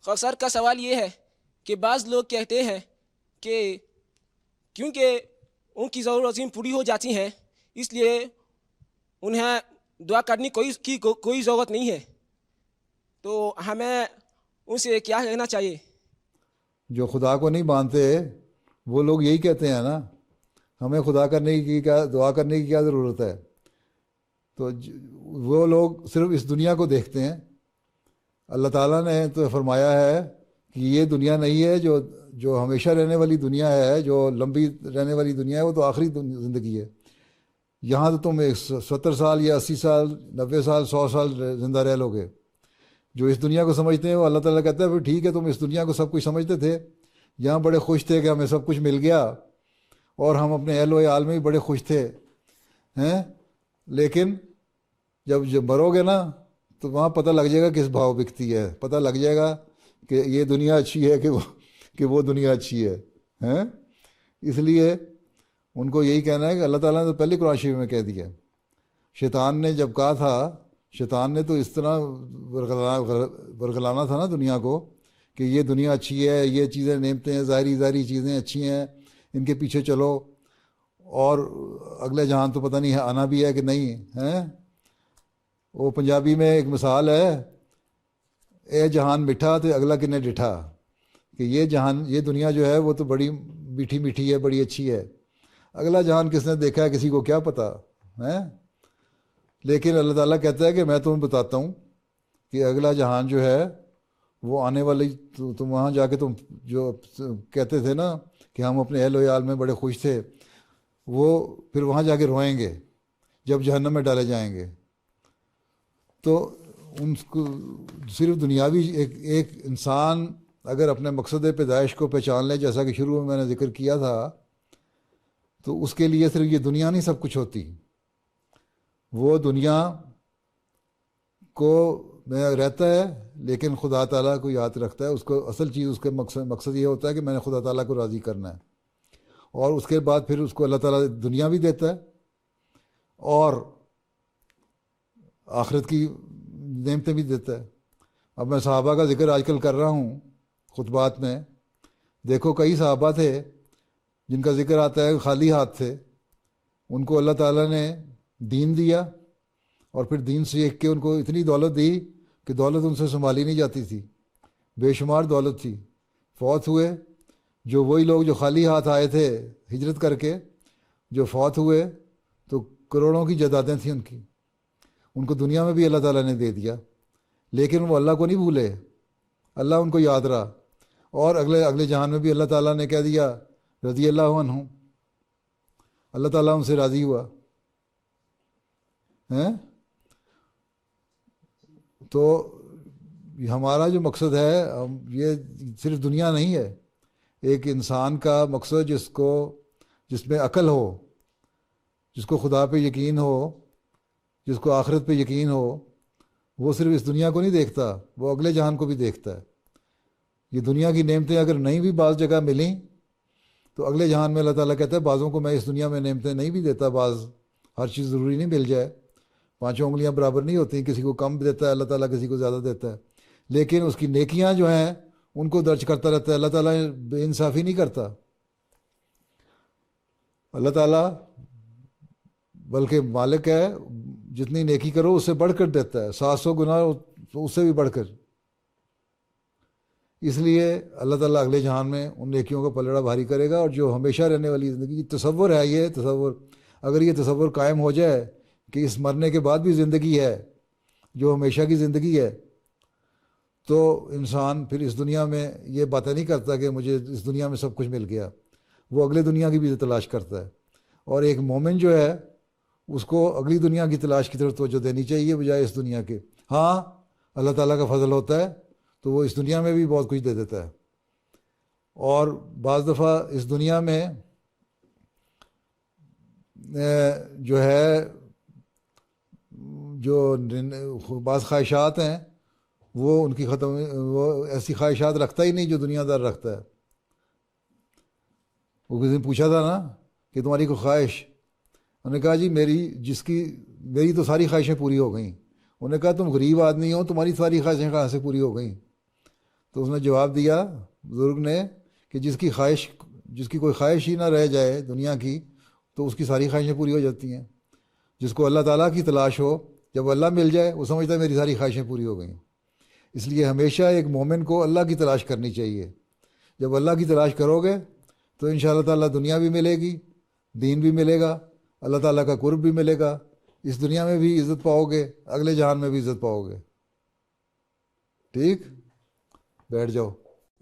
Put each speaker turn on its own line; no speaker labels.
سر کا سوال یہ ہے کہ بعض لوگ کہتے ہیں کہ کیونکہ ان کی ضرورتیں پوری ہو جاتی ہیں اس لیے انہیں دعا کرنے کی کوئی ضرورت نہیں ہے، تو ہمیں ان سے کیا کہنا چاہیے؟
جو خدا کو نہیں مانتے وہ لوگ یہی کہتے ہیں نا، ہمیں خدا کرنے کی کیا، دعا کرنے کی کیا ضرورت ہے؟ تو وہ لوگ صرف اس دنیا کو دیکھتے ہیں۔ اللہ تعالیٰ نے تو فرمایا ہے کہ یہ دنیا نہیں ہے جو ہمیشہ رہنے والی دنیا ہے، جو لمبی رہنے والی دنیا ہے، وہ تو آخری زندگی ہے۔ یہاں تو تم 70 سال یا 80 سال 90 سال 100 سال زندہ رہ لو گے۔ جو اس دنیا کو سمجھتے ہیں وہ اللہ تعالیٰ کہتا ہے پھر ٹھیک ہے، تم اس دنیا کو سب کچھ سمجھتے تھے، یہاں بڑے خوش تھے کہ ہمیں سب کچھ مل گیا، اور ہم اپنے اہل و عیال میں بھی بڑے خوش تھے ہیں، لیکن جب مرو گے نا تو وہاں پتہ لگ جائے گا کس بھاؤ بکتی ہے، پتہ لگ جائے گا کہ یہ دنیا اچھی ہے کہ وہ دنیا اچھی ہے ہیں۔ اس لیے ان کو یہی کہنا ہے کہ اللہ تعالیٰ نے تو پہلے قرآن شریف میں کہہ دیا۔ شیطان نے جب کہا تھا، شیطان نے تو اس طرح ورگلانا تھا نا دنیا کو کہ یہ دنیا اچھی ہے، یہ چیزیں نعمتیں ہیں، ظاہری چیزیں اچھی ہیں، ان کے پیچھے چلو، اور اگلے جہان تو پتہ نہیں ہے آنا بھی ہے کہ نہیں ہیں۔ وہ پنجابی میں ایک مثال ہے، اے جہان مٹھا تو اگلا کنے ڈٹھا، کہ یہ دنیا جو ہے وہ تو بڑی میٹھی میٹھی ہے، بڑی اچھی ہے، اگلا جہان کس نے دیکھا ہے کسی کو کیا پتہ ہے۔ لیکن اللہ تعالیٰ کہتا ہے کہ میں تمہیں بتاتا ہوں کہ اگلا جہان جو ہے وہ آنے والی، تم وہاں جا کے تم جو کہتے تھے نا کہ ہم اپنے اہل و عیال میں بڑے خوش تھے، وہ پھر وہاں جا کے روئیں گے جب جہنم میں ڈالے جائیں گے۔ تو ان کو صرف دنیاوی ایک انسان اگر اپنے مقصد پیدائش کو پہچان لے، جیسا کہ شروع میں میں نے ذکر کیا تھا، تو اس کے لیے صرف یہ دنیا نہیں سب کچھ ہوتی، وہ دنیا کو میں رہتا ہے لیکن خدا تعالیٰ کو یاد رکھتا ہے، اس کو اصل چیز، اس کے مقصد یہ ہوتا ہے کہ میں نے خدا تعالیٰ کو راضی کرنا ہے، اور اس کے بعد پھر اس کو اللہ تعالیٰ دنیا بھی دیتا ہے اور آخرت کی نعمتیں بھی دیتا ہے۔ اب میں صحابہ کا ذکر آج کل کر رہا ہوں خطبات میں، دیکھو کئی صحابہ تھے جن کا ذکر آتا ہے خالی ہاتھ تھے، ان کو اللہ تعالیٰ نے دین دیا، اور پھر دین سیکھ کے ان کو اتنی دولت دی کہ دولت ان سے سنبھالی نہیں جاتی تھی، بے شمار دولت تھی۔ فوت ہوئے جو وہی لوگ جو خالی ہاتھ آئے تھے ہجرت کر کے، جو فوت ہوئے تو کروڑوں کی جائیدادیں تھیں ان کو دنیا میں بھی اللہ تعالیٰ نے دے دیا، لیکن وہ اللہ کو نہیں بھولے، اللہ ان کو یاد رہا، اور اگلے جہان میں بھی اللہ تعالیٰ نے کہہ دیا رضی اللہ عنہ، اللہ تعالیٰ ان سے راضی ہوا ہیں۔ تو ہمارا جو مقصد ہے یہ صرف دنیا نہیں ہے، ایک انسان کا مقصد جس میں عقل ہو، جس کو خدا پہ یقین ہو، جس کو آخرت پہ یقین ہو، وہ صرف اس دنیا کو نہیں دیکھتا، وہ اگلے جہان کو بھی دیکھتا ہے۔ یہ دنیا کی نعمتیں اگر نہیں بھی بعض جگہ ملیں تو اگلے جہان میں اللہ تعالیٰ کہتا ہے بعضوں کو میں اس دنیا میں نعمتیں نہیں بھی دیتا، بعض ہر چیز ضروری نہیں مل جائے، 5 انگلیاں برابر نہیں ہوتی، کسی کو کم دیتا ہے اللہ تعالیٰ، کسی کو زیادہ دیتا ہے، لیکن اس کی نیکیاں جو ہیں ان کو درج کرتا رہتا ہے۔ اللہ تعالیٰ بے انصافی نہیں کرتا، اللہ تعالیٰ بلکہ مالک ہے، جتنی نیکی کرو اس سے بڑھ کر دیتا ہے، 700 گنا اس سے بھی بڑھ کر۔ اس لیے اللہ تعالیٰ اگلے جہان میں ان نیکیوں کا پلڑا بھاری کرے گا، اور جو ہمیشہ رہنے والی زندگی تصور ہے، یہ تصور اگر یہ تصور قائم ہو جائے کہ اس مرنے کے بعد بھی زندگی ہے جو ہمیشہ کی زندگی ہے، تو انسان پھر اس دنیا میں یہ باتیں نہیں کرتا کہ مجھے اس دنیا میں سب کچھ مل گیا، وہ اگلے دنیا کی بھی تلاش کرتا ہے۔ اور ایک مومن جو ہے اس کو اگلی دنیا کی تلاش کی طرف توجہ دینی چاہیے بجائے اس دنیا کے۔ ہاں اللہ تعالیٰ کا فضل ہوتا ہے تو وہ اس دنیا میں بھی بہت کچھ دے دیتا ہے، اور بعض دفعہ اس دنیا میں جو ہے جو بعض خواہشات ہیں وہ ان کی وہ ایسی خواہشات رکھتا ہی نہیں جو دنیا دار رکھتا ہے۔ وہ کسی نے پوچھا تھا نا کہ تمہاری کوئی خواہش، انہوں نے کہا جی میری تو ساری خواہشیں پوری ہو گئیں۔ انہوں نے کہا تم غریب آدمی ہو، تمہاری ساری خواہشیں کہاں سے پوری ہو گئیں؟ تو اس نے جواب دیا بزرگ نے کہ جس کی کوئی خواہش ہی نہ رہ جائے دنیا کی تو اس کی ساری خواہشیں پوری ہو جاتی ہیں. جس کو اللہ تعالیٰ کی تلاش ہو، جب اللہ مل جائے وہ سمجھتا ہے میری ساری خواہشیں پوری ہو گئیں. اس لیے ہمیشہ ایک مومن کو اللہ کی تلاش کرنی چاہیے. جب اللہ کی تلاش کرو گے تو انشاءاللہ تعالیٰ دنیا بھی ملے گی، دین بھی ملے گا، اللہ تعالیٰ کا قرب بھی ملے گا. اس دنیا میں بھی عزت پاؤ گے، اگلے جہان میں بھی عزت پاؤ گے. ٹھیک، بیٹھ جاؤ.